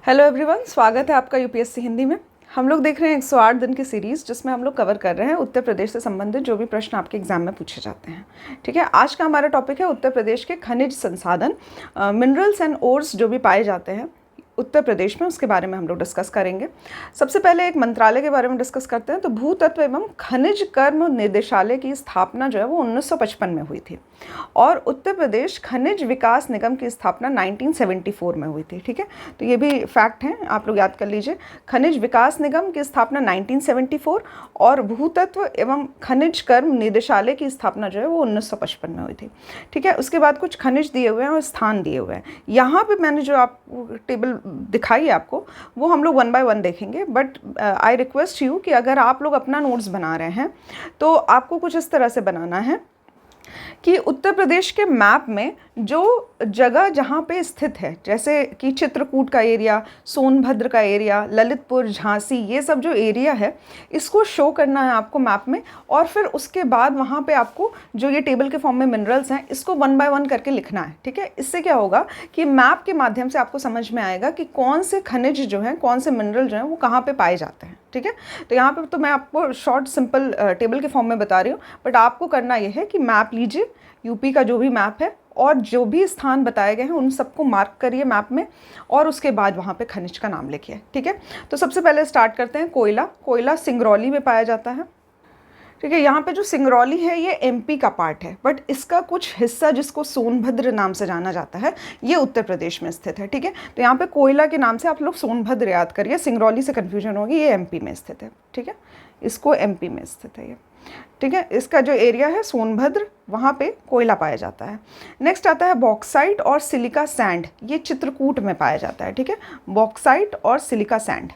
Hello everyone, स्वागत है आपका यूपीएससी हिंदी में। हम लोग देख रहे हैं 108 दिन की सीरीज़, जिसमें हम लोग कवर कर रहे हैं उत्तर प्रदेश से संबंधित जो भी प्रश्न आपके एग्जाम में पूछे जाते हैं। ठीक है, आज का हमारा टॉपिक है उत्तर प्रदेश के खनिज संसाधन, मिनरल्स एंड ओर्स जो भी पाए जाते हैं उत्तर प्रदेश में, उसके बारे में हम लोग डिस्कस करेंगे। सबसे पहले एक मंत्रालय के बारे में डिस्कस करते हैं। तो भूतत्व एवं खनिज कर्म निदेशालय की स्थापना जो है वो 1955 में हुई थी, और उत्तर प्रदेश खनिज विकास निगम की स्थापना 1974 में हुई थी। ठीक है, तो ये भी फैक्ट है, आप लोग याद कर लीजिए। खनिज विकास निगम की स्थापना 1974 और भूतत्व एवं खनिज कर्म निदेशालय की स्थापना जो है वो 1955 में हुई थी। ठीक है, उसके बाद कुछ खनिज दिए हुए हैं और स्थान दिए हुए हैं। यहाँ पे मैंने जो आप टेबल दिखाई है आपको, वो हम लोग 1 बाय 1 देखेंगे। बट आई रिक्वेस्ट यू कि अगर आप लोग अपना नोट्स बना रहे हैं तो आपको कुछ इस तरह से बनाना है कि उत्तर प्रदेश के मैप में जो जगह जहाँ पे स्थित है, जैसे कि चित्रकूट का एरिया, सोनभद्र का एरिया, ललितपुर, झांसी, ये सब जो एरिया है, इसको शो करना है आपको मैप में। और फिर उसके बाद वहाँ पे आपको जो ये टेबल के फॉर्म में मिनरल्स हैं, इसको 1 बाय 1 करके लिखना है। ठीक है, इससे क्या होगा कि मैप के माध्यम से आपको समझ में आएगा कि कौन से खनिज जो हैं, कौन से मिनरल जो हैं वो कहाँ पर पाए जाते हैं। ठीक है, तो यहाँ पे तो मैं आपको शॉर्ट सिंपल टेबल के फॉर्म में बता रही हूँ, बट आपको करना ये है कि मैप लीजिए, यूपी का जो भी मैप है, और जो भी स्थान बताए गए हैं उन सबको मार्क करिए मैप में, और उसके बाद वहाँ पे खनिज का नाम लिखिए। ठीक है, तो सबसे पहले स्टार्ट करते हैं। कोयला सिंगरौली में पाया जाता है। ठीक है, यहाँ पे जो सिंगरौली है ये एमपी का पार्ट है, बट इसका कुछ हिस्सा जिसको सोनभद्र नाम से जाना जाता है, ये उत्तर प्रदेश में स्थित है। ठीक है, तो यहाँ पे कोयला के नाम से आप लोग सोनभद्र याद करिए, सिंगरौली से कन्फ्यूजन होगी, ये एमपी में स्थित है। ठीक है, इसको एमपी में स्थित है ये। ठीक है, इसका जो एरिया है सोनभद्र, वहाँ पे कोयला पाया जाता है। नेक्स्ट आता है बॉक्साइट और सिलिका सैंड, ये चित्रकूट में पाया जाता है। ठीक है, बॉक्साइट और सिलिका सैंड।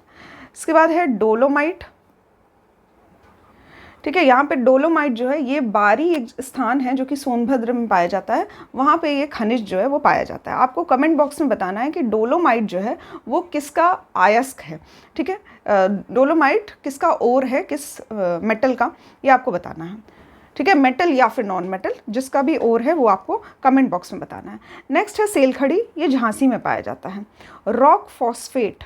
इसके बाद है डोलोमाइट। ठीक है, यहाँ पे डोलोमाइट जो है ये बारी एक स्थान है जो कि सोनभद्र में पाया जाता है, वहाँ पे ये खनिज जो है वो पाया जाता है। आपको कमेंट बॉक्स में बताना है कि डोलोमाइट जो है वो किसका अयस्क है। ठीक है, डोलोमाइट किसका ओर है, किस मेटल का, ये आपको बताना है। ठीक है, मेटल या फिर नॉन मेटल, जिसका भी ओर है वो आपको कमेंट बॉक्स में बताना है। नेक्स्ट है सेलखड़ी, ये झांसी में पाया जाता है। रॉक फॉस्फेट,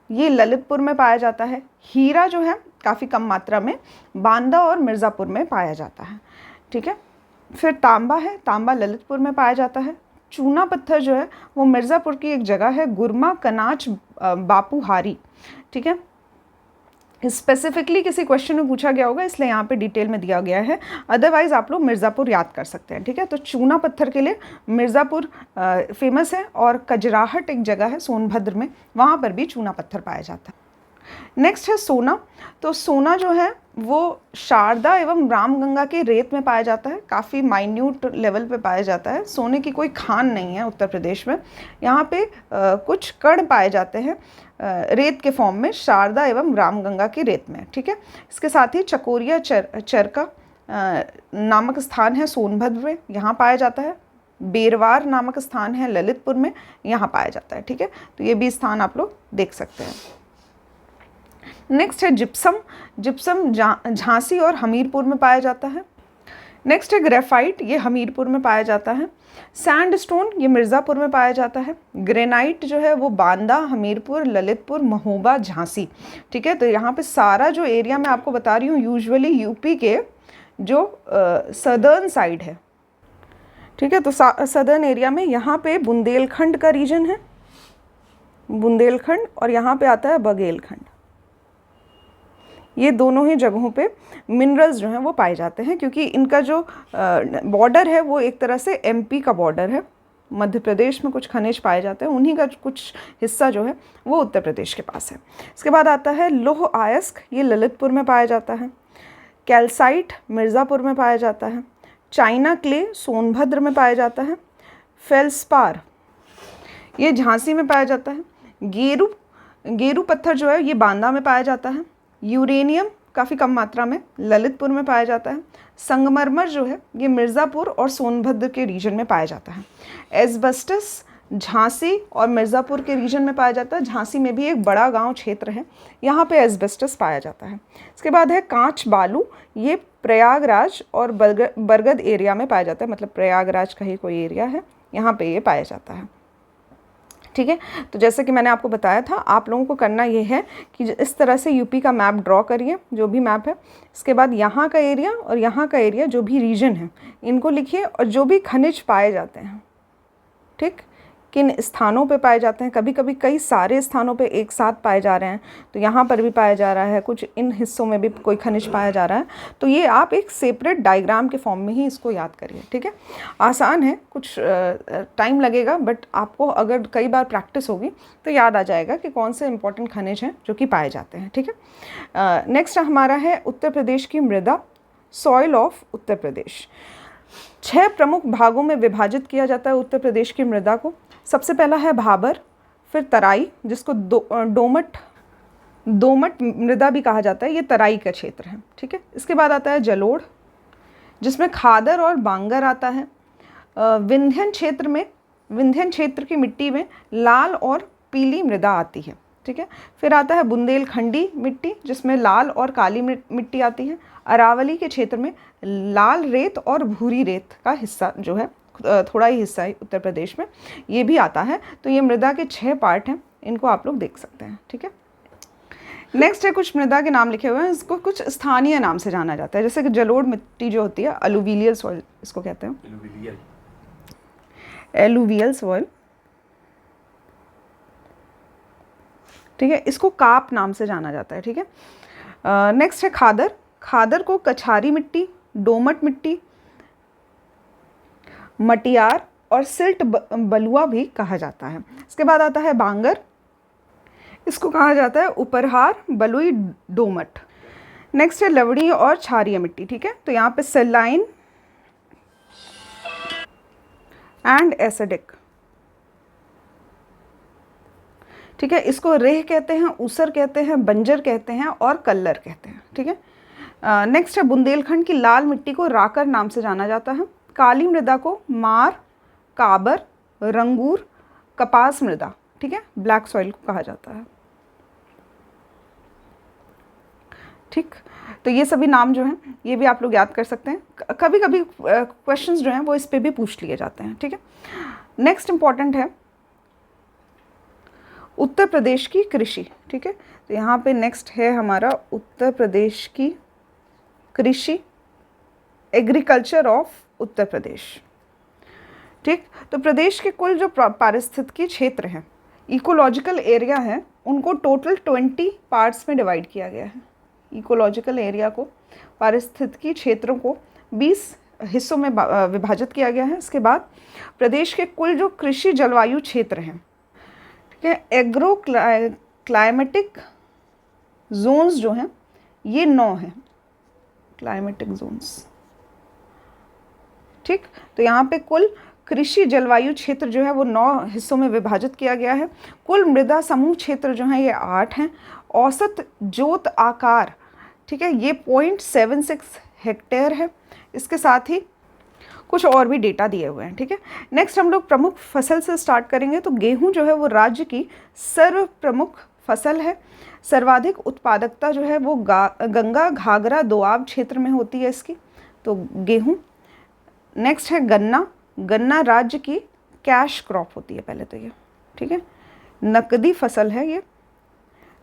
ये ललितपुर में पाया जाता है। हीरा जो है काफ़ी कम मात्रा में बांदा और मिर्ज़ापुर में पाया जाता है। ठीक है, फिर तांबा है, तांबा ललितपुर में पाया जाता है। चूना पत्थर जो है वो मिर्ज़ापुर की एक जगह है, गुरमा कनाच बापूहारी। ठीक है, स्पेसिफिकली किसी क्वेश्चन में पूछा गया होगा, इसलिए यहाँ पे डिटेल में दिया गया है, अदरवाइज़ आप लोग मिर्ज़ापुर याद कर सकते हैं। ठीक है, तो चूना पत्थर के लिए मिर्ज़ापुर फेमस है, और कजराहट एक जगह है सोनभद्र में, वहाँ पर भी चूना पत्थर पाया जाता है। नेक्स्ट है सोना। तो सोना जो है वो शारदा एवं रामगंगा के रेत में पाया जाता है, काफ़ी माइन्यूट लेवल पे पाया जाता है। सोने की कोई खान नहीं है उत्तर प्रदेश में, यहाँ पे कुछ कण पाए जाते हैं रेत के फॉर्म में, शारदा एवं रामगंगा की रेत में। ठीक है, इसके साथ ही चकोरिया चरका नामक स्थान है सोनभद्र में, यहाँ पाया जाता है। बेरवार नामक स्थान है ललितपुर में, यहाँ पाया जाता है। ठीक है, तो ये भी स्थान आप लोग देख सकते हैं। नेक्स्ट है जिप्सम झांसी और हमीरपुर में पाया जाता है। नेक्स्ट है ग्रेफाइट, ये हमीरपुर में पाया जाता है। सैंडस्टोन, ये मिर्ज़ापुर में पाया जाता है। ग्रेनाइट जो है वो बांदा, हमीरपुर, ललितपुर, महोबा, झांसी। ठीक है, तो यहाँ पे सारा जो एरिया मैं आपको बता रही हूँ यूजुअली यूपी के जो सदर्न साइड है। ठीक है, तो सदर्न एरिया में यहाँ पे बुंदेलखंड का रीजन है, बुंदेलखंड, और यहाँ पे आता है बघेलखंड। ये दोनों ही जगहों पे मिनरल्स जो हैं वो पाए जाते हैं, क्योंकि इनका जो बॉर्डर है वो एक तरह से एमपी का बॉर्डर है। मध्य प्रदेश में कुछ खनिज पाए जाते हैं, उन्हीं का कुछ हिस्सा जो है वो उत्तर प्रदेश के पास है। इसके बाद आता है लौह अयस्क, ये ललितपुर में पाया जाता है। कैल्साइट मिर्ज़ापुर में पाया जाता है। चाइना क्ले सोनभद्र में पाया जाता है। फेल्सपार, ये झांसी में पाया जाता है। गेरू पत्थर जो है ये बांदा में पाया जाता है। यूरेनियम काफ़ी कम मात्रा में ललितपुर में पाया जाता है। संगमरमर जो है ये मिर्ज़ापुर और सोनभद्र के रीजन में पाया जाता है। एस्बेस्टस झांसी और मिर्ज़ापुर के रीजन में पाया जाता है। झांसी में भी एक बड़ा गांव क्षेत्र है, यहाँ पे एस्बेस्टस पाया जाता है। इसके बाद है कांच बालू, ये प्रयागराज और बरगद एरिया में पाया जाता है, मतलब प्रयागराज का ही कोई एरिया है, यहाँ पे ये पाया जाता है। ठीक है। तो जैसे कि मैंने आपको बताया था, आप लोगों को करना ये है कि इस तरह से यूपी का मैप ड्रॉ करिए, जो भी मैप है। इसके बाद यहाँ का एरिया और यहाँ का एरिया, जो भी रीजन है, इनको लिखिए, और जो भी खनिज पाए जाते हैं, ठीक, किन स्थानों पे पाए जाते हैं। कभी कभी कई सारे स्थानों पे एक साथ पाए जा रहे हैं, तो यहाँ पर भी पाया जा रहा है, कुछ इन हिस्सों में भी कोई खनिज पाया जा रहा है। तो ये आप एक सेपरेट डायग्राम के फॉर्म में ही इसको याद करिए, ठीक है। आसान है, कुछ टाइम लगेगा, बट आपको अगर कई बार प्रैक्टिस होगी तो याद आ जाएगा कि कौन से इंपॉर्टेंट खनिज हैं जो कि पाए जाते हैं, ठीक है। नेक्स्ट हमारा है उत्तर प्रदेश की मृदा, सॉइल ऑफ उत्तर प्रदेश। 6 प्रमुख भागों में विभाजित किया जाता है उत्तर प्रदेश की मृदा को। सबसे पहला है भाबर, फिर तराई, जिसको दोमट मृदा भी कहा जाता है, ये तराई का क्षेत्र है, ठीक है। इसके बाद आता है जलोढ़, जिसमें खादर और बांगर आता है। विंध्यन क्षेत्र की मिट्टी में लाल और पीली मृदा आती है, ठीक है। फिर आता है बुंदेलखंडी मिट्टी, जिसमें लाल और काली मिट्टी आती है। अरावली के क्षेत्र में लाल रेत और भूरी रेत का हिस्सा जो है, थोड़ा ही हिस्सा है उत्तर प्रदेश में, ये भी आता है। तो ये मृदा के 6 पार्ट हैं, इनको आप लोग देख सकते हैं, ठीक है। नेक्स्ट है, कुछ मृदा के नाम लिखे हुए हैं, इसको कुछ स्थानीय नाम से जाना जाता है। जैसे कि जलोढ़ मिट्टी जो होती है, अलुवियल सॉइल इसको कहते हैं, एलुवियल सॉइल, ठीक है। इसको काप नाम से जाना जाता है, ठीक है। नेक्स्ट है खादर। खादर को कछारी मिट्टी, दोमट मिट्टी, मटियार और सिल्ट बलुआ भी कहा जाता है। इसके बाद आता है बांगर, इसको कहा जाता है उपरहार, बलुई, दोमट। नेक्स्ट है लवड़ी और क्षारीय मिट्टी, ठीक है। तो यहाँ पे सेलाइन एंड एसिडिक, ठीक है। इसको रेह कहते हैं, ऊसर कहते हैं, बंजर कहते हैं और कल्लर कहते हैं, ठीक है। नेक्स्ट है बुंदेलखंड की लाल मिट्टी को राकर नाम से जाना जाता है। काली मृदा को मार, काबर, रंगूर, कपास मृदा, ठीक है, ब्लैक सॉइल को कहा जाता है, ठीक। तो ये सभी नाम जो हैं, ये भी आप लोग याद कर सकते हैं। कभी कभी क्वेश्चंस जो हैं वो इस पे भी पूछ लिए जाते हैं, ठीक है। नेक्स्ट इंपॉर्टेंट है उत्तर प्रदेश की कृषि, ठीक है। तो यहाँ पे नेक्स्ट है हमारा उत्तर प्रदेश की कृषि, एग्रीकल्चर ऑफ उत्तर प्रदेश, ठीक। तो प्रदेश के कुल जो पारिस्थितिकी क्षेत्र हैं, इकोलॉजिकल एरिया है, उनको टोटल 20 पार्ट्स में डिवाइड किया गया है। इकोलॉजिकल एरिया को, पारिस्थितिकी क्षेत्रों को 20 हिस्सों में विभाजित किया गया है। इसके बाद प्रदेश के कुल जो कृषि जलवायु क्षेत्र हैं, ठीक है, एग्रो क्लाइमेटिक जोन्स जो हैं, ये 9 हैं क्लाइमेटिक जोन्स, ठीक। तो यहाँ पे कुल कृषि जलवायु क्षेत्र जो है वो 9 हिस्सों में विभाजित किया गया है। कुल मृदा समूह क्षेत्र जो हैं ये 8 हैं। औसत जोत आकार, ठीक है, ये 0.76 हेक्टेयर है। इसके साथ ही कुछ और भी डेटा दिए हुए हैं, ठीक है। नेक्स्ट हम लोग प्रमुख फसल से स्टार्ट करेंगे। तो गेहूं जो है वो राज्य की सर्व प्रमुख फसल है। सर्वाधिक उत्पादकता जो है वो गंगा घाघरा दोआब क्षेत्र में होती है इसकी, तो गेहूं। नेक्स्ट है गन्ना। गन्ना राज्य की कैश क्रॉप होती है पहले तो ये, ठीक है, नकदी फसल है ये,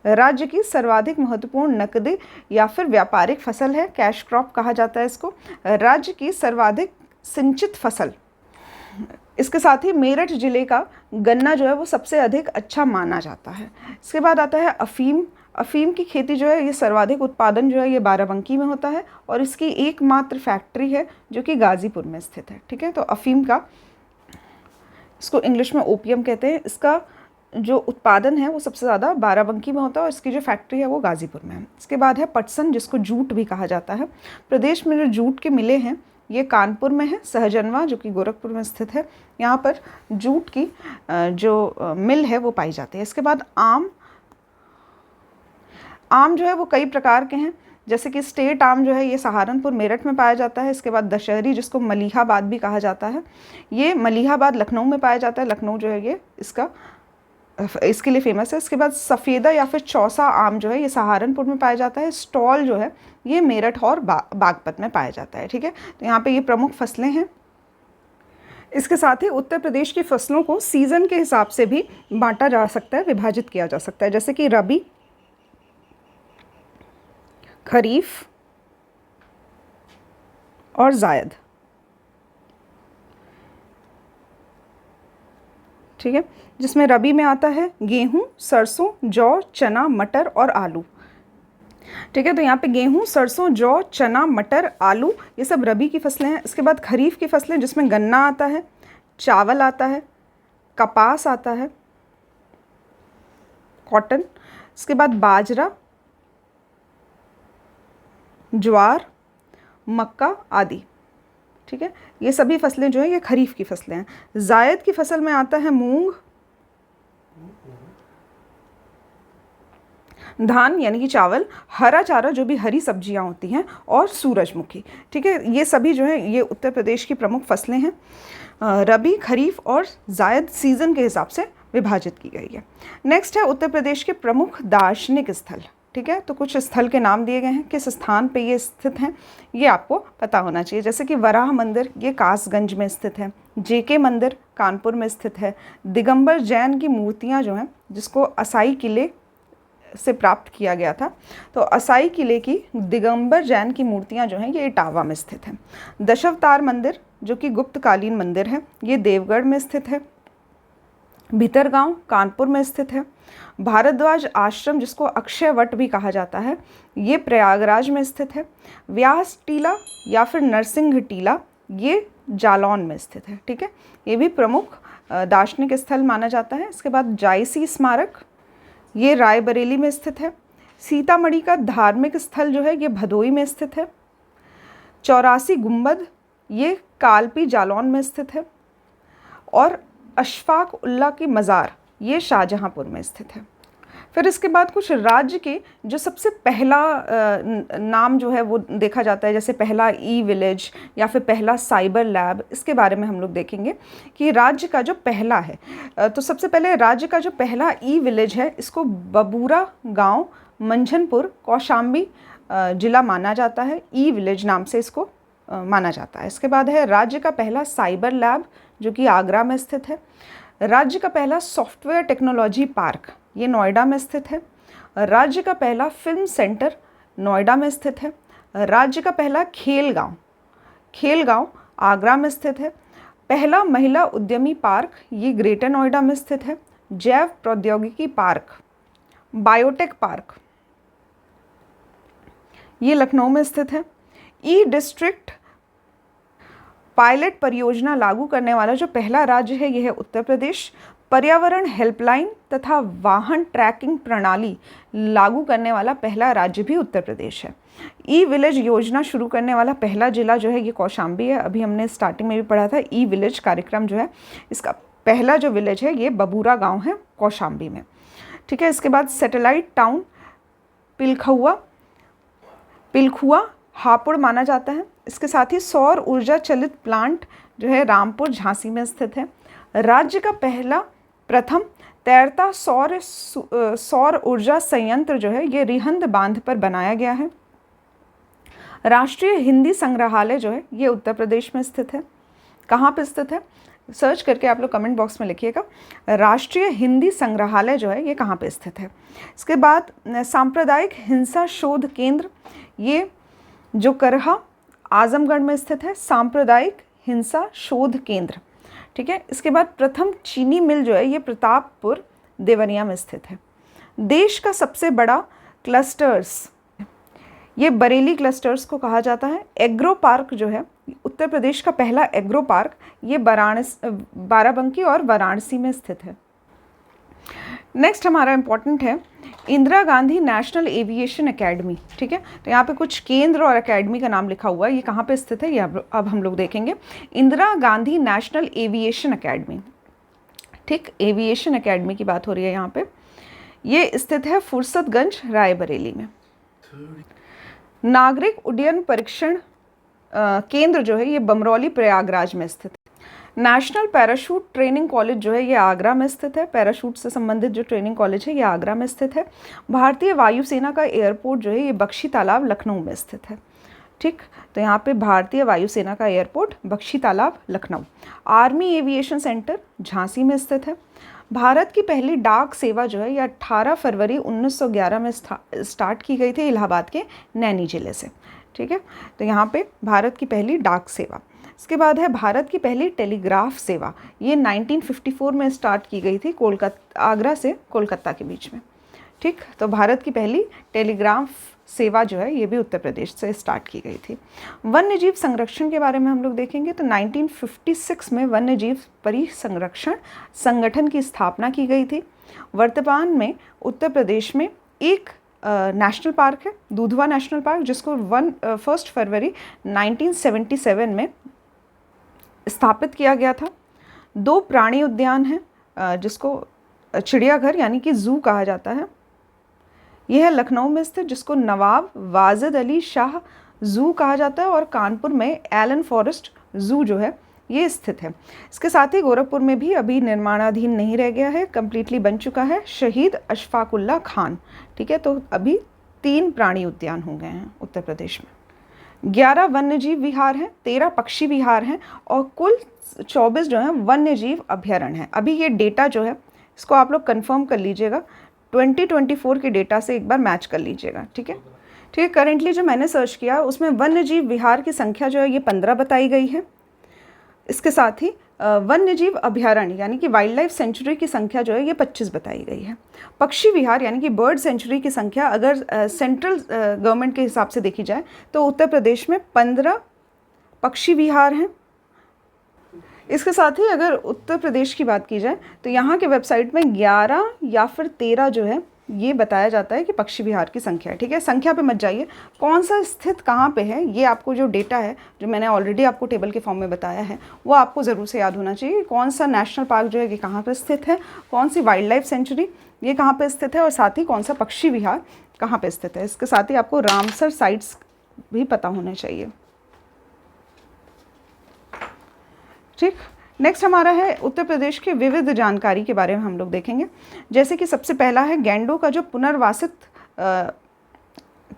राज्य की सर्वाधिक महत्वपूर्ण नकदी या फिर व्यापारिक फसल है, कैश क्रॉप कहा जाता है इसको। राज्य की सर्वाधिक सिंचित फसल। इसके साथ ही मेरठ जिले का गन्ना जो है वो सबसे अधिक अच्छा माना जाता है। इसके बाद आता है अफीम। अफीम की खेती जो है ये सर्वाधिक उत्पादन जो है ये बाराबंकी में होता है और इसकी एकमात्र फैक्ट्री है जो कि गाज़ीपुर में स्थित है, ठीक है। तो अफीम का, इसको इंग्लिश में ओपियम कहते हैं, इसका जो उत्पादन है वो सबसे ज़्यादा बाराबंकी में होता है और इसकी जो फैक्ट्री है वो गाज़ीपुर में है। इसके बाद है पटसन, जिसको जूट भी कहा जाता है। प्रदेश में जो जूट के मिले हैं ये कानपुर में है, सहजनवा जो कि गोरखपुर में स्थित है, यहाँ पर जूट की जो मिल है वो पाई जाती है। इसके बाद आम। आम जो है वो कई प्रकार के हैं, जैसे कि स्टेट आम जो है ये सहारनपुर मेरठ में पाया जाता है। इसके बाद दशहरी, जिसको मलिहाबाद भी कहा जाता है, ये मलिहाबाद लखनऊ में पाया जाता है। लखनऊ जो है ये इसके लिए फेमस है। इसके बाद सफ़ेदा या फिर चौसा आम जो है ये सहारनपुर में पाया जाता है। स्टॉल जो है ये मेरठ और बागपत में पाया जाता है, ठीक है। तो यहाँ पे ये प्रमुख फसलें हैं। इसके साथ ही उत्तर प्रदेश की फसलों को सीज़न के हिसाब से भी बांटा जा सकता है, विभाजित किया जा सकता है, जैसे कि रबी, खरीफ और जायद। ठीक है, जिसमें रबी में आता है गेहूं, सरसों, जौ, चना, मटर और आलू। ठीक है, तो यहाँ पे गेहूं, सरसों, जौ, चना, मटर, आलू ये सब रबी की फसलें हैं। इसके बाद खरीफ की फसलें जिसमें गन्ना आता है, चावल आता है, कपास आता है, कॉटन। इसके बाद बाजरा, ज्वार, मक्का आदि। ठीक है, ये सभी फसलें जो है ये खरीफ की फसलें हैं। जायद की फसल में आता है मूंग, धान यानी कि चावल, हरा चारा जो भी हरी सब्जियां होती हैं, और सूरजमुखी। ठीक है, ये सभी जो है ये उत्तर प्रदेश की प्रमुख फसलें हैं। रबी, खरीफ और जायद सीज़न के हिसाब से विभाजित की गई है। नेक्स्ट है उत्तर प्रदेश के प्रमुख दार्शनिक स्थल। ठीक है, तो कुछ स्थल के नाम दिए गए हैं, किस स्थान पे ये स्थित हैं ये आपको पता होना चाहिए। जैसे कि वराह मंदिर ये कासगंज में स्थित है, जेके मंदिर कानपुर में स्थित है, दिगंबर जैन की मूर्तियाँ जो हैं जिसको असाई किले से प्राप्त किया गया था, तो असाई किले की दिगंबर जैन की मूर्तियाँ जो हैं ये इटावा में स्थित हैं। दशावतार मंदिर जो कि गुप्तकालीन मंदिर है ये देवगढ़ में स्थित है। भीतरगांव कानपुर में स्थित है। भारद्वाज आश्रम जिसको अक्षय वट भी कहा जाता है ये प्रयागराज में स्थित है। व्यास टीला या फिर नरसिंह टीला ये जालौन में स्थित है। ठीक है, ये भी प्रमुख दार्शनिक स्थल माना जाता है। इसके बाद जायसी स्मारक ये रायबरेली में स्थित है। सीतामढ़ी का धार्मिक स्थल जो है ये भदोई में स्थित है। 84 गुंबद ये कालपी जालौन में स्थित है। और अशफाक उल्ला की मज़ार ये शाहजहांपुर में स्थित है। फिर इसके बाद कुछ राज्य के जो सबसे पहला नाम जो है वो देखा जाता है, जैसे पहला ई विलेज या फिर पहला साइबर लैब, इसके बारे में हम लोग देखेंगे कि राज्य का जो पहला है, तो सबसे पहले राज्य का जो पहला ई विलेज है इसको बबूरा गांव मंझनपुर कौशाम्बी जिला माना जाता है। ई विलेज नाम से इसको माना जाता है। इसके बाद है राज्य का पहला साइबर लैब जो कि आगरा में स्थित है। राज्य का पहला सॉफ्टवेयर टेक्नोलॉजी पार्क ये नोएडा में स्थित है। राज्य का पहला फिल्म सेंटर नोएडा में स्थित है। राज्य का पहला खेल गांव आगरा में स्थित है। पहला महिला उद्यमी पार्क ये ग्रेटर नोएडा में स्थित है। जैव प्रौद्योगिकी पार्क बायोटेक पार्क ये लखनऊ में स्थित है। ई डिस्ट्रिक्ट पायलट परियोजना लागू करने वाला जो पहला राज्य है यह है उत्तर प्रदेश। पर्यावरण हेल्पलाइन तथा वाहन ट्रैकिंग प्रणाली लागू करने वाला पहला राज्य भी उत्तर प्रदेश है। ई विलेज योजना शुरू करने वाला पहला जिला जो है ये कौशाम्बी है। अभी हमने स्टार्टिंग में भी पढ़ा था ई विलेज कार्यक्रम जो है इसका पहला जो विलेज है ये बबूरा गांव है कौशाम्बी में। ठीक है, इसके बाद सैटेलाइट टाउन पिलखुआ हापुड़ माना जाता है। इसके साथ ही सौर ऊर्जा चलित प्लांट जो है रामपुर झांसी में स्थित है। राज्य का प्रथम तैरता सौर ऊर्जा संयंत्र जो है ये रिहंद बांध पर बनाया गया है। राष्ट्रीय हिंदी संग्रहालय जो है ये उत्तर प्रदेश में स्थित है। कहाँ पे स्थित है सर्च करके आप लोग कमेंट बॉक्स में लिखिएगा, राष्ट्रीय हिंदी संग्रहालय जो है ये कहाँ पे स्थित है। इसके बाद सांप्रदायिक हिंसा शोध केंद्र ये जो करहा आजमगढ़ में स्थित है, सांप्रदायिक हिंसा शोध केंद्र। ठीक है, इसके बाद प्रथम चीनी मिल जो है ये प्रतापपुर देवरिया में स्थित है। देश का सबसे बड़ा क्लस्टर्स ये बरेली क्लस्टर्स को कहा जाता है। एग्रो पार्क जो है उत्तर प्रदेश का पहला एग्रो पार्क ये बाराबंकी और वाराणसी में स्थित है। नेक्स्ट हमारा इम्पॉर्टेंट है Indira Gandhi national aviation academy. ठीक है, तो यहाँ पे कुछ केंद्र और एकेडमी का नाम लिखा हुआ है, ये कहाँ पे स्थित है ये अब हम लोग देखेंगे। Indira Gandhi national aviation academy, ठीक, एविएशन एकेडमी की बात हो रही है यहाँ पे, ये स्थित है फुर्सतगंज रायबरेली में। नागरिक उड्डयन परीक्षण केंद्र जो है ये बमरौली प्रयागराज में स्थित है। नेशनल पैराशूट ट्रेनिंग कॉलेज जो है ये आगरा में स्थित है। पैराशूट से संबंधित जो ट्रेनिंग कॉलेज है ये आगरा में स्थित है। भारतीय वायुसेना का एयरपोर्ट जो है ये बख्शी तालाब लखनऊ में स्थित है। ठीक, तो यहाँ पे भारतीय वायुसेना का एयरपोर्ट बख्शी तालाब Lucknow. Army aviation centre Jhansi में स्थित है। भारत की पहली डाक सेवा जो है ये 18 फरवरी 1911 में स्टार्ट की गई थी इलाहाबाद के नैनी जिले से। ठीक है, तो यहाँ पे भारत की पहली डाक सेवा। इसके बाद है भारत की पहली टेलीग्राफ सेवा, ये 1954 में स्टार्ट की गई थी आगरा से कोलकाता के बीच में। ठीक, तो भारत की पहली टेलीग्राफ सेवा जो है ये भी उत्तर प्रदेश से स्टार्ट की गई थी। वन्य जीव संरक्षण के बारे में हम लोग देखेंगे तो 1956 में वन्य जीव परिसंरक्षण संगठन की स्थापना की गई थी। वर्तमान में उत्तर प्रदेश में एक नेशनल पार्क है, दुधवा नेशनल पार्क, जिसको 1 फरवरी 1977 में स्थापित किया गया था। 2 प्राणी उद्यान हैं जिसको चिड़ियाघर यानी कि जू कहा जाता है। यह है लखनऊ में स्थित, जिसको नवाब वाजिद अली शाह जू कहा जाता है, और कानपुर में एलन फॉरेस्ट जू जो है ये स्थित है। इसके साथ ही गोरखपुर में भी अभी निर्माणाधीन नहीं रह गया है, कंप्लीटली बन चुका है, शहीद अशफाकुल्ला खान। ठीक है, तो अभी 3 प्राणी उद्यान हो गए हैं उत्तर प्रदेश में। 11 वन्यजीव विहार हैं, 13 पक्षी विहार हैं, और कुल 24 जो हैं वन्यजीव अभ्यारण्य हैं। अभी ये डेटा जो है इसको आप लोग कंफर्म कर लीजिएगा, 2024 के डेटा से एक बार मैच कर लीजिएगा। ठीक है, ठीक है। करेंटली जो मैंने सर्च किया उसमें वन्यजीव विहार की संख्या जो है ये 15 बताई गई है। इसके साथ ही वन्यजीव अभ्यारण्य यानी कि वाइल्ड लाइफ सेंचुरी की संख्या जो है ये 25 बताई गई है। पक्षी विहार यानी कि बर्ड सेंचुरी की संख्या अगर सेंट्रल गवर्नमेंट के हिसाब से देखी जाए तो उत्तर प्रदेश में 15 पक्षी विहार हैं। इसके साथ ही अगर उत्तर प्रदेश की बात की जाए तो यहाँ के वेबसाइट में 11 या फिर 13 जो है ये बताया जाता है कि पक्षी विहार की संख्या है। ठीक है, संख्या पे मत जाइए, कौन सा स्थित कहाँ पे है ये आपको जो डेटा है जो मैंने ऑलरेडी आपको टेबल के फॉर्म में बताया है वो आपको ज़रूर से याद होना चाहिए। कौन सा नेशनल पार्क जो है ये कहाँ पर स्थित है, कौन सी वाइल्ड लाइफ सेंचुरी ये कहाँ पर स्थित है, और साथ ही कौन सा पक्षी विहार कहाँ पर स्थित है। इसके साथ ही आपको रामसर साइट्स भी पता होने चाहिए। ठीक, नेक्स्ट हमारा है उत्तर प्रदेश के विविध जानकारी के बारे में हम लोग देखेंगे। जैसे कि सबसे पहला है गैंडों का जो पुनर्वासित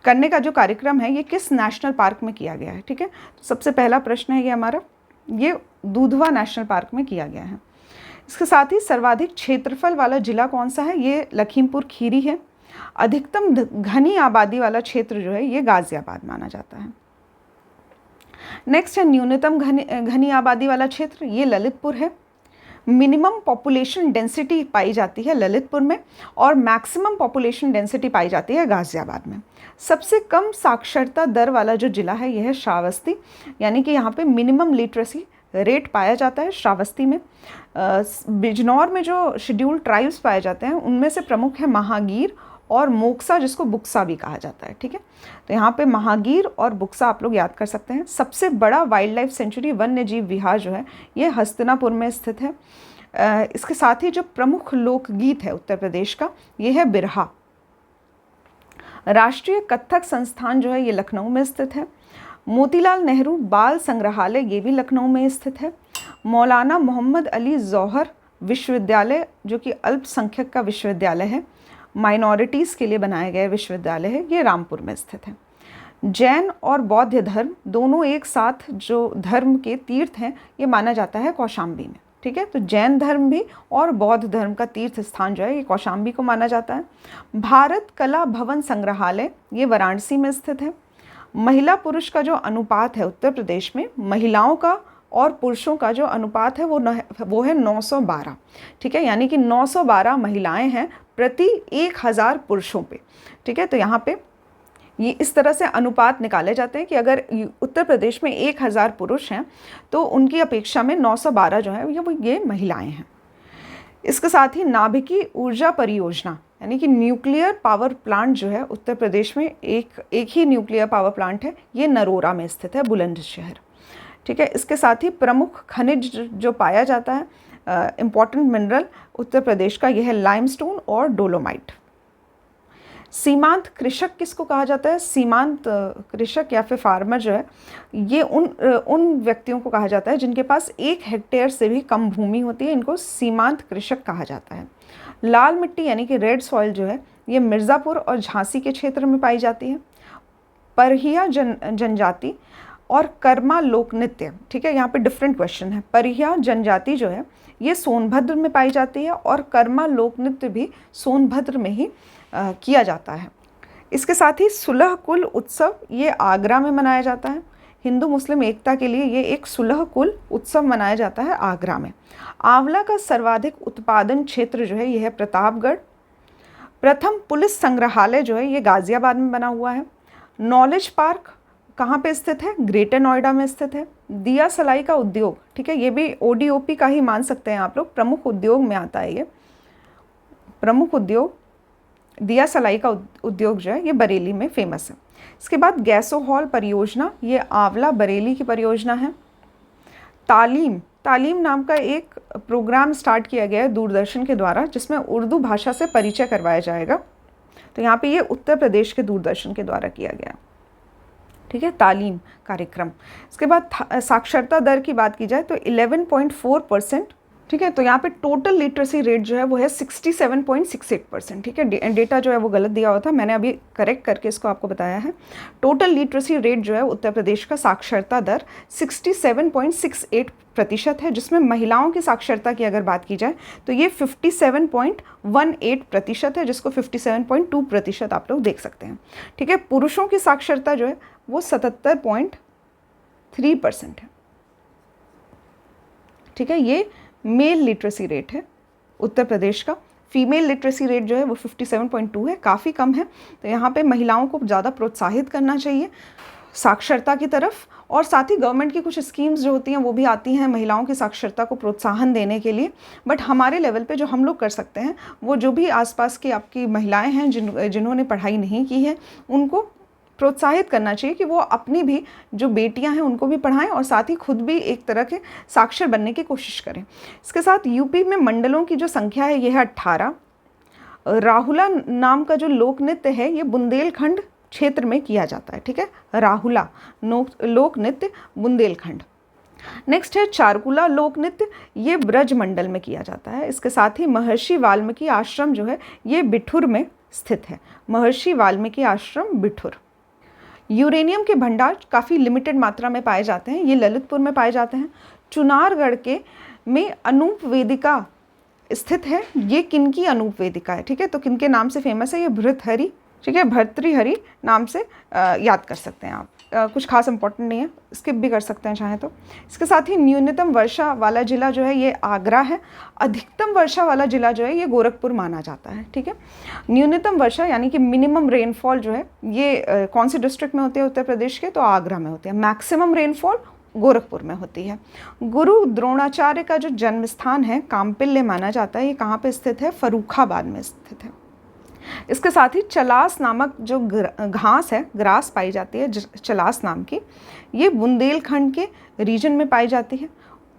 करने का जो कार्यक्रम है ये किस नेशनल पार्क में किया गया है। ठीक है, तो सबसे पहला प्रश्न है ये हमारा, ये दुधवा नेशनल पार्क में किया गया है। इसके साथ ही सर्वाधिक क्षेत्रफल वाला जिला कौन सा है, ये लखीमपुर खीरी है। अधिकतम घनी आबादी वाला क्षेत्र जो है ये गाज़ियाबाद माना जाता है। नेक्स्ट है न्यूनतम घनी आबादी वाला क्षेत्र, ये ललितपुर है। मिनिमम पॉपुलेशन डेंसिटी पाई जाती है ललितपुर में, और मैक्सिमम पॉपुलेशन डेंसिटी पाई जाती है गाज़ियाबाद में। सबसे कम साक्षरता दर वाला जो जिला है यह है श्रावस्ती, यानी कि यहाँ पे मिनिमम लिटरेसी रेट पाया जाता है श्रावस्ती में। बिजनौर में जो शेड्यूल्ड ट्राइब्स पाए जाते हैं उनमें से प्रमुख है महागीर और मोक्सा, जिसको बुक्सा भी कहा जाता है। ठीक है, तो यहाँ पे महागीर और बुक्सा आप लोग याद कर सकते हैं। सबसे बड़ा वाइल्ड लाइफ सेंचुरी वन्य जीव विहार जो है ये हस्तिनापुर में स्थित है। इसके साथ ही जो प्रमुख लोकगीत है उत्तर प्रदेश का ये है बिरहा। राष्ट्रीय कथक संस्थान जो है ये लखनऊ में स्थित है। मोतीलाल नेहरू बाल संग्रहालय ये भी लखनऊ में स्थित है। मौलाना मोहम्मद अली जौहर विश्वविद्यालय जो कि अल्पसंख्यक का विश्वविद्यालय है, माइनॉरिटीज़ के लिए बनाया गया विश्वविद्यालय है, ये रामपुर में स्थित है। जैन और बौद्ध धर्म दोनों एक साथ जो धर्म के तीर्थ हैं ये माना जाता है कौशाम्बी में। ठीक है, तो जैन धर्म भी और बौद्ध धर्म का तीर्थ स्थान जो है ये कौशाम्बी को माना जाता है। भारत कला भवन संग्रहालय ये वाराणसी में स्थित है। महिला पुरुष का जो अनुपात है उत्तर प्रदेश में, महिलाओं का और पुरुषों का जो अनुपात है वो है 912। ठीक है, यानी कि 912 महिलाएं हैं प्रति 1000 पुरुषों पे। ठीक है, तो यहाँ पे ये इस तरह से अनुपात निकाले जाते हैं कि अगर उत्तर प्रदेश में 1000 पुरुष हैं तो उनकी अपेक्षा में 912 जो है ये महिलाएं हैं। इसके साथ ही नाभिकी ऊर्जा परियोजना यानी कि न्यूक्लियर पावर प्लांट जो है उत्तर प्रदेश में एक ही न्यूक्लियर पावर प्लांट है, ये नरोरा में स्थित है, बुलंदशहर। ठीक है, इसके साथ ही प्रमुख खनिज जो पाया जाता है इम्पॉर्टेंट मिनरल उत्तर प्रदेश का यह है लाइमस्टोन और डोलोमाइट। सीमांत कृषक किसको कहा जाता है, सीमांत कृषक या फिर फार्मर जो है ये उन व्यक्तियों को कहा जाता है जिनके पास 1 हेक्टेयर से भी कम भूमि होती है, इनको सीमांत कृषक कहा जाता है। लाल मिट्टी यानी कि रेड सॉइल जो है ये मिर्ज़ापुर और झांसी के क्षेत्र में पाई जाती है। परहिया जनजाति और कर्मा लोक नृत्य, ठीक है, यहाँ पे डिफरेंट क्वेश्चन है। परहिया जनजाति जो है ये सोनभद्र में पाई जाती है और कर्मा लोक नृत्य भी सोनभद्र में ही किया जाता है। इसके साथ ही सुलह कुल उत्सव ये आगरा में मनाया जाता है। हिंदू मुस्लिम एकता के लिए ये एक सुलह कुल उत्सव मनाया जाता है आगरा में। आंवला का सर्वाधिक उत्पादन क्षेत्र जो है यह है प्रतापगढ़। प्रथम पुलिस संग्रहालय जो है ये गाज़ियाबाद में बना हुआ है। नॉलेज पार्क कहाँ पे स्थित है? ग्रेटर नोएडा में स्थित है। दिया सलाई का उद्योग, ठीक है, ये भी ODOP का ही मान सकते हैं आप लोग, प्रमुख उद्योग में आता है ये। प्रमुख उद्योग दिया सलाई का उद्योग जो है ये बरेली में फेमस है। इसके बाद गैसो हॉल परियोजना, ये आंवला बरेली की परियोजना है। तालीम नाम का एक प्रोग्राम स्टार्ट किया गया है दूरदर्शन के द्वारा, जिसमें उर्दू भाषा से परिचय करवाया जाएगा। तो यहाँ पे ये उत्तर प्रदेश के दूरदर्शन के द्वारा किया गया, ठीक है, तालीम कार्यक्रम। इसके बाद साक्षरता दर की बात की जाए तो 11.4%, ठीक है। तो यहाँ पे टोटल लिटरेसी रेट जो है वो है 67.68%, ठीक है। डेटा जो है वो गलत दिया हुआ था, मैंने अभी करेक्ट करके इसको आपको बताया है। टोटल लिटरेसी रेट जो है उत्तर प्रदेश का साक्षरता दर 67.68% है, जिसमें महिलाओं की साक्षरता की अगर बात की जाए तो ये 57.18% है, जिसको 57.2% आप लोग देख सकते हैं, ठीक है। पुरुषों की साक्षरता जो है वो 77.3% है, ठीक है। ये मेल लिटरेसी रेट है उत्तर प्रदेश का। फीमेल लिटरेसी रेट जो है वो 57.2 है, काफ़ी कम है। तो यहाँ पे महिलाओं को ज़्यादा प्रोत्साहित करना चाहिए साक्षरता की तरफ। और साथ ही गवर्नमेंट की कुछ स्कीम्स जो होती हैं वो भी आती हैं महिलाओं की साक्षरता को प्रोत्साहन देने के लिए। बट हमारे लेवल पे जो हम लोग कर सकते हैं वो जो भी आसपास की आपकी महिलाएं हैं जिन्होंने पढ़ाई नहीं की है उनको प्रोत्साहित करना चाहिए कि वो अपनी भी जो बेटियां हैं उनको भी पढ़ाएं और साथ ही खुद भी एक तरह के साक्षर बनने की कोशिश करें। इसके साथ यूपी में मंडलों की जो संख्या है यह है 18। राहुला नाम का जो लोक नृत्य है ये बुंदेलखंड क्षेत्र में किया जाता है, ठीक है। राहुला लोक नृत्य बुंदेलखंड। नेक्स्ट है चारकुला लोक नृत्य, ये ब्रज मंडल में किया जाता है। इसके साथ ही महर्षि वाल्मीकि आश्रम जो है ये बिठुर में स्थित है। महर्षि वाल्मीकि आश्रम बिठुर। यूरेनियम के भंडार काफ़ी लिमिटेड मात्रा में पाए जाते हैं, ये ललितपुर में पाए जाते हैं। चुनारगढ़ के में अनूप वेदिका स्थित है, ये किनकी अनूप वेदिका है, ठीक है। तो किनके नाम से फेमस है? ये भर्तृहरि, ठीक है, भर्तृहरि नाम से याद कर सकते हैं आप। कुछ खास इंपॉर्टेंट नहीं है, स्किप भी कर सकते हैं चाहे तो। इसके साथ ही न्यूनतम वर्षा वाला ज़िला जो है ये आगरा है। अधिकतम वर्षा वाला ज़िला जो है ये गोरखपुर माना जाता है, ठीक है। न्यूनतम वर्षा यानी कि मिनिमम रेनफॉल जो है ये कौन से डिस्ट्रिक्ट में होती है उत्तर प्रदेश के? तो आगरा में होती है। मैक्सिमम रेनफॉल गोरखपुर में होती है। गुरु द्रोणाचार्य का जो जन्म स्थान है काम्पिल्य माना जाता है, ये कहाँ पे स्थित है? फर्रुखाबाद में स्थित है। इसके साथ ही चलास नामक जो घास है, ग्रास पाई जाती है चलास नाम की, ये बुंदेलखंड के रीजन में पाई जाती है।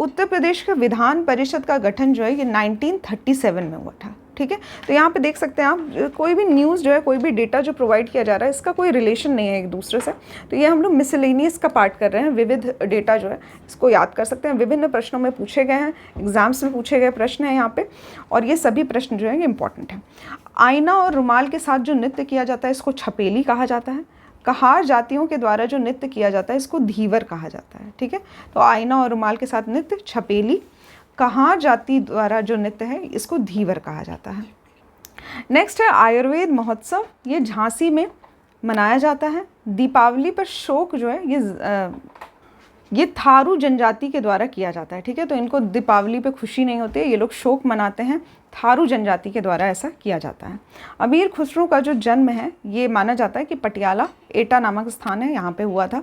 उत्तर प्रदेश का विधान परिषद का गठन जो है ये 1937 में हुआ था, ठीक है। तो यहाँ पे देख सकते हैं आप कोई भी न्यूज़ जो है, कोई भी डेटा जो प्रोवाइड किया जा रहा है इसका कोई रिलेशन नहीं है एक दूसरे से। तो ये हम लोग मिसलेनियस का पार्ट कर रहे हैं। विविध डेटा जो है इसको याद कर सकते हैं, विभिन्न प्रश्नों में पूछे गए हैं, एग्जाम्स में पूछे गए प्रश्न हैं यहाँ पे, और ये सभी प्रश्न जो है ये इंपॉर्टेंट है। आईना और रुमाल के साथ जो नृत्य किया जाता है इसको छपेली कहा जाता है। कहार जातियों के द्वारा जो नृत्य किया जाता है इसको धीवर कहा जाता है, ठीक है। तो आईना और रुमाल के साथ नृत्य छपेली, कहार जाति द्वारा जो नृत्य है इसको धीवर कहा जाता है। नेक्स्ट है आयुर्वेद महोत्सव, ये झांसी में मनाया जाता है। दीपावली पर शोक जो है ये थारू जनजाति के द्वारा किया जाता है, ठीक है। तो इनको दीपावली पे खुशी नहीं होती है, ये लोग शोक मनाते हैं। थारू जनजाति के द्वारा ऐसा किया जाता है। अमीर खुसरो का जो जन्म है ये माना जाता है कि पटियाला एटा नामक स्थान है यहाँ पे हुआ था।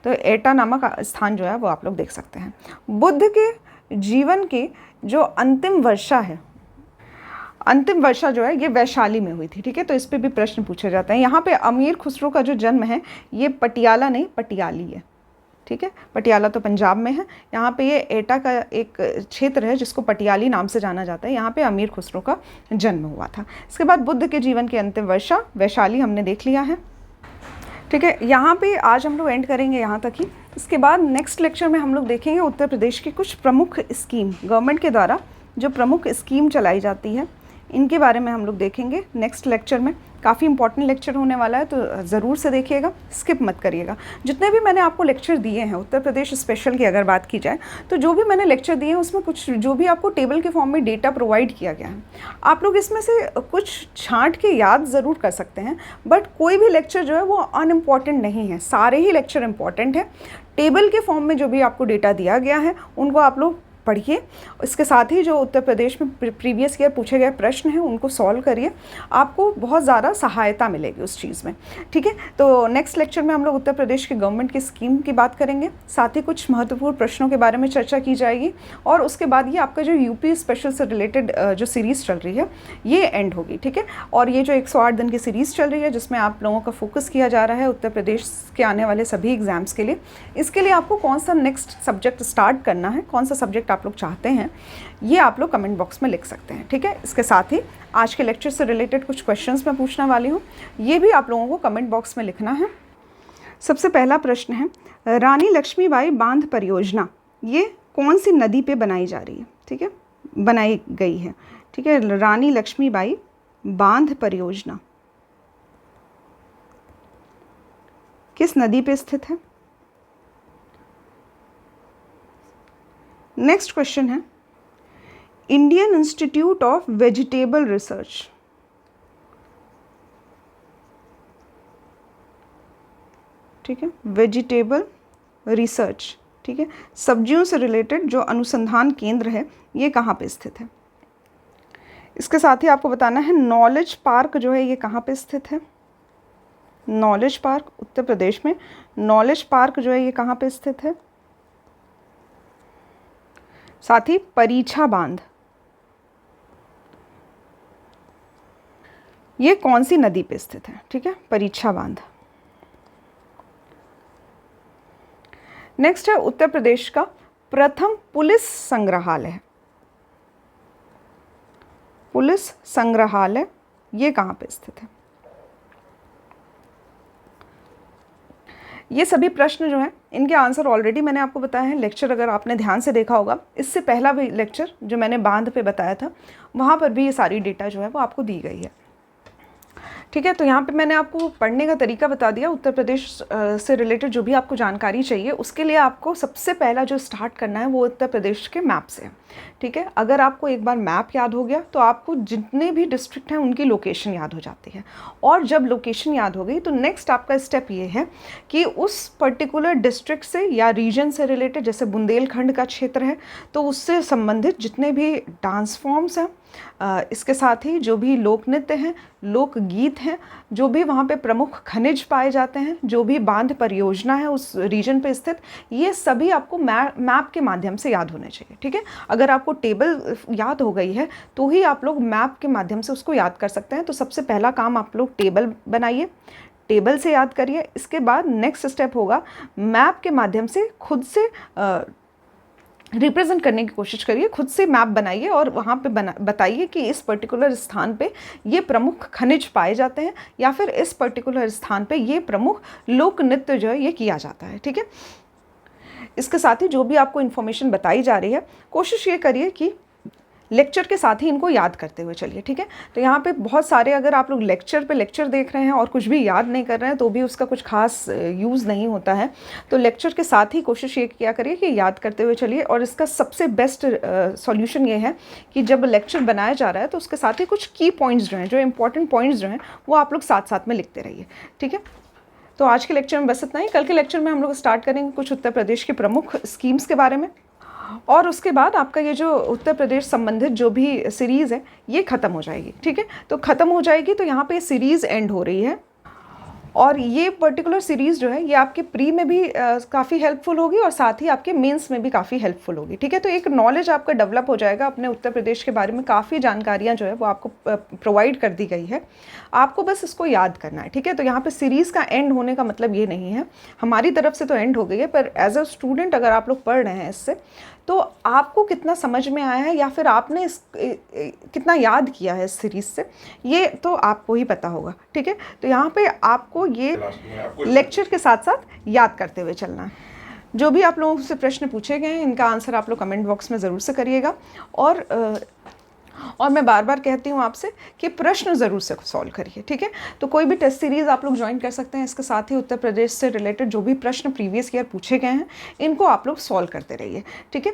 तो एटा नामक स्थान जो है वो आप लोग देख सकते हैं। बुद्ध के जीवन की जो अंतिम वर्षा है, अंतिम वर्षा जो है ये वैशाली में हुई थी, ठीक है। तो इस पे भी प्रश्न पूछे जाते हैं। यहाँ पे अमीर खुसरो का जो जन्म है ये पटियाला नहीं पटियाली है, ठीक है। पटियाला तो पंजाब में है, यहाँ पे ये एटा का एक क्षेत्र है जिसको पटियाली नाम से जाना जाता है। यहाँ पे अमीर खुसरो का जन्म हुआ था। इसके बाद बुद्ध के जीवन की अंतिम वर्षा वैशाली हमने देख लिया है, ठीक है। यहाँ पे आज हम लोग एंड करेंगे यहाँ तक ही। इसके बाद नेक्स्ट लेक्चर में हम लोग देखेंगे उत्तर प्रदेश की कुछ प्रमुख स्कीम, गवर्नमेंट के द्वारा जो प्रमुख स्कीम चलाई जाती है इनके बारे में हम लोग देखेंगे नेक्स्ट लेक्चर में। काफ़ी इंपॉर्टेंट लेक्चर होने वाला है, तो ज़रूर से देखिएगा, स्किप मत करिएगा। जितने भी मैंने आपको लेक्चर दिए हैं उत्तर प्रदेश स्पेशल की अगर बात की जाए, तो जो भी मैंने लेक्चर दिए हैं उसमें कुछ जो भी आपको टेबल के फॉर्म में डेटा प्रोवाइड किया गया है, आप लोग इसमें से कुछ छांट के याद ज़रूर कर सकते हैं, बट कोई भी लेक्चर जो है वो अनइम्पॉर्टेंट नहीं है, सारे ही लेक्चर इंपॉर्टेंट है। टेबल के फॉर्म में जो भी आपको डेटा दिया गया है उनको आप लोग पढ़िए, इसके साथ ही जो उत्तर प्रदेश में प्रीवियस ईयर पूछे गए प्रश्न हैं उनको सॉल्व करिए, आपको बहुत ज़्यादा सहायता मिलेगी उस चीज़ में, ठीक है। तो नेक्स्ट लेक्चर में हम लोग उत्तर प्रदेश के गवर्नमेंट की स्कीम की बात करेंगे, साथ ही कुछ महत्वपूर्ण प्रश्नों के बारे में चर्चा की जाएगी, और उसके बाद ये आपका जो यूपी स्पेशल से रिलेटेड जो सीरीज़ चल रही है ये एंड होगी, ठीक है। और ये जो 108 दिन की सीरीज़ चल रही है जिसमें आप लोगों का फोकस किया जा रहा है उत्तर प्रदेश के आने वाले सभी एग्ज़ाम्स के लिए, इसके लिए आपको कौन सा नेक्स्ट सब्जेक्ट स्टार्ट करना है, कौन सा सब्जेक्ट आप लोग चाहते हैं, ये आप लोग कमेंट बॉक्स में लिख सकते हैं, ठीक है। इसके साथ ही आज के लेक्चर से रिलेटेड कुछ क्वेश्चंस मैं पूछने वाली हूँ, ये भी आप लोगों को कमेंट बॉक्स में लिखना है। सबसे पहला प्रश्न है, रानी लक्ष्मीबाई बांध परियोजना ये कौन सी नदी पे बनाई जा रही है, ठीक है, बनाई गई है, ठीक है। रानी लक्ष्मीबाई बांध परियोजना किस नदी पे स्थित है। नेक्स्ट क्वेश्चन है, Indian institute of vegetable research ठीक है, वेजिटेबल रिसर्च, ठीक है, सब्जियों से रिलेटेड जो अनुसंधान केंद्र है ये कहाँ पे स्थित है। इसके साथ ही आपको बताना है नॉलेज पार्क जो है ये कहाँ पे स्थित है। नॉलेज पार्क उत्तर प्रदेश में, नॉलेज पार्क जो है ये कहाँ पे स्थित है। साथ ही परीछा बांध ये कौन सी नदी पे स्थित है, ठीक है, परीछा बांध। नेक्स्ट है उत्तर प्रदेश का प्रथम पुलिस संग्रहालय, पुलिस संग्रहालय ये कहाँ पे स्थित है। ये सभी प्रश्न जो हैं इनके आंसर ऑलरेडी मैंने आपको बताया है, लेक्चर अगर आपने ध्यान से देखा होगा, इससे पहला भी लेक्चर जो मैंने बांध पे बताया था वहाँ पर भी ये सारी डेटा जो है वो आपको दी गई है, ठीक है। तो यहाँ पे मैंने आपको पढ़ने का तरीका बता दिया। उत्तर प्रदेश से रिलेटेड जो भी आपको जानकारी चाहिए उसके लिए आपको सबसे पहला जो स्टार्ट करना है वो उत्तर प्रदेश के मैप से है, ठीक है। अगर आपको एक बार मैप याद हो गया तो आपको जितने भी डिस्ट्रिक्ट हैं उनकी लोकेशन याद हो जाती है, और जब लोकेशन याद हो गई तो नेक्स्ट आपका स्टेप ये है कि उस पर्टिकुलर डिस्ट्रिक्ट से या रीजन से रिलेटेड, जैसे बुंदेलखंड का क्षेत्र है तो उससे संबंधित जितने भी डांस फॉर्म्स हैं, इसके साथ ही जो भी लोक नृत्य हैं, लोकगीत हैं, जो भी वहाँ पे प्रमुख खनिज पाए जाते हैं, जो भी बांध परियोजना है उस रीजन पे स्थित, ये सभी आपको मैप के माध्यम से याद होने चाहिए, ठीक है। अगर आपको टेबल याद हो गई है तो ही आप लोग मैप के माध्यम से उसको याद कर सकते हैं। तो सबसे पहला काम आप लोग टेबल बनाइए, टेबल से याद करिए। इसके बाद नेक्स्ट स्टेप होगा मैप के माध्यम से खुद से रिप्रेजेंट करने की कोशिश करिए, खुद से मैप बनाइए और वहाँ पे बताइए कि इस पर्टिकुलर स्थान पे ये प्रमुख खनिज पाए जाते हैं या फिर इस पर्टिकुलर स्थान पे ये प्रमुख लोक नृत्य जो है ये किया जाता है, ठीक है। इसके साथ ही जो भी आपको इन्फॉर्मेशन बताई जा रही है कोशिश ये करिए कि लेक्चर के साथ ही इनको याद करते हुए चलिए, ठीक है। तो यहाँ पे बहुत सारे अगर आप लोग लेक्चर पे लेक्चर देख रहे हैं और कुछ भी याद नहीं कर रहे हैं तो भी उसका कुछ खास यूज़ नहीं होता है। तो लेक्चर के साथ ही कोशिश ये किया करिए कि याद करते हुए चलिए, और इसका सबसे बेस्ट सॉल्यूशन ये है कि जब लेक्चर बनाया जा रहा है तो उसके साथ ही कुछ की पॉइंट्स जो हैं, जो इंपॉर्टेंट पॉइंट्स जो हैं वो आप लोग साथ साथ में लिखते रहिए, ठीक है। तो आज के लेक्चर में बस इतना ही। कल के लेक्चर में हम लोग स्टार्ट करेंगे कुछ उत्तर प्रदेश के प्रमुख स्कीम्स के बारे में, और उसके बाद आपका ये जो उत्तर प्रदेश संबंधित जो भी सीरीज़ है ये ख़त्म हो जाएगी, ठीक है। तो ख़त्म हो जाएगी तो यहाँ पे सीरीज़ एंड हो रही है, और ये पर्टिकुलर सीरीज़ जो है ये आपके प्री में भी काफ़ी हेल्पफुल होगी और साथ ही आपके मेंस में भी काफ़ी हेल्पफुल होगी, ठीक है। तो एक नॉलेज आपका डेवलप हो जाएगा अपने उत्तर प्रदेश के बारे में, काफ़ी जानकारियाँ जो है वो आपको प्रोवाइड कर दी गई है, आपको बस इसको याद करना है, ठीक है। तो यहाँ पे सीरीज़ का एंड होने का मतलब ये नहीं है, हमारी तरफ से तो एंड हो गई है, पर एज अ स्टूडेंट अगर आप लोग पढ़ रहे हैं इससे तो आपको कितना समझ में आया है या फिर आपने कितना याद किया है इस सीरीज़ से, ये तो आपको ही पता होगा, ठीक है। तो यहाँ पे आपको ये लेक्चर के साथ साथ याद करते हुए चलना है। जो भी आप लोगों से प्रश्न पूछे गए हैं इनका आंसर आप लोग कमेंट बॉक्स में ज़रूर से करिएगा, और और मैं बार बार कहती हूँ आपसे कि प्रश्न ज़रूर से सॉल्व करिए, ठीक है। तो कोई भी टेस्ट सीरीज़ आप लोग ज्वाइन कर सकते हैं। इसके साथ ही उत्तर प्रदेश से रिलेटेड जो भी प्रश्न प्रीवियस ईयर पूछे गए हैं इनको आप लोग सॉल्व करते रहिए, ठीक है।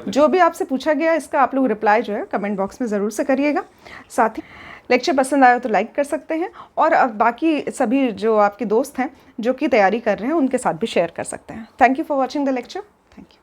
जो भी आपसे पूछा गया इसका आप लोग रिप्लाई जो है कमेंट बॉक्स में ज़रूर से करिएगा। साथ ही लेक्चर पसंद आया तो लाइक कर सकते हैं, और बाकी सभी जो आपके दोस्त हैं जो कि तैयारी कर रहे हैं उनके साथ भी शेयर कर सकते हैं। Thank you for watching the lecture. Thank you.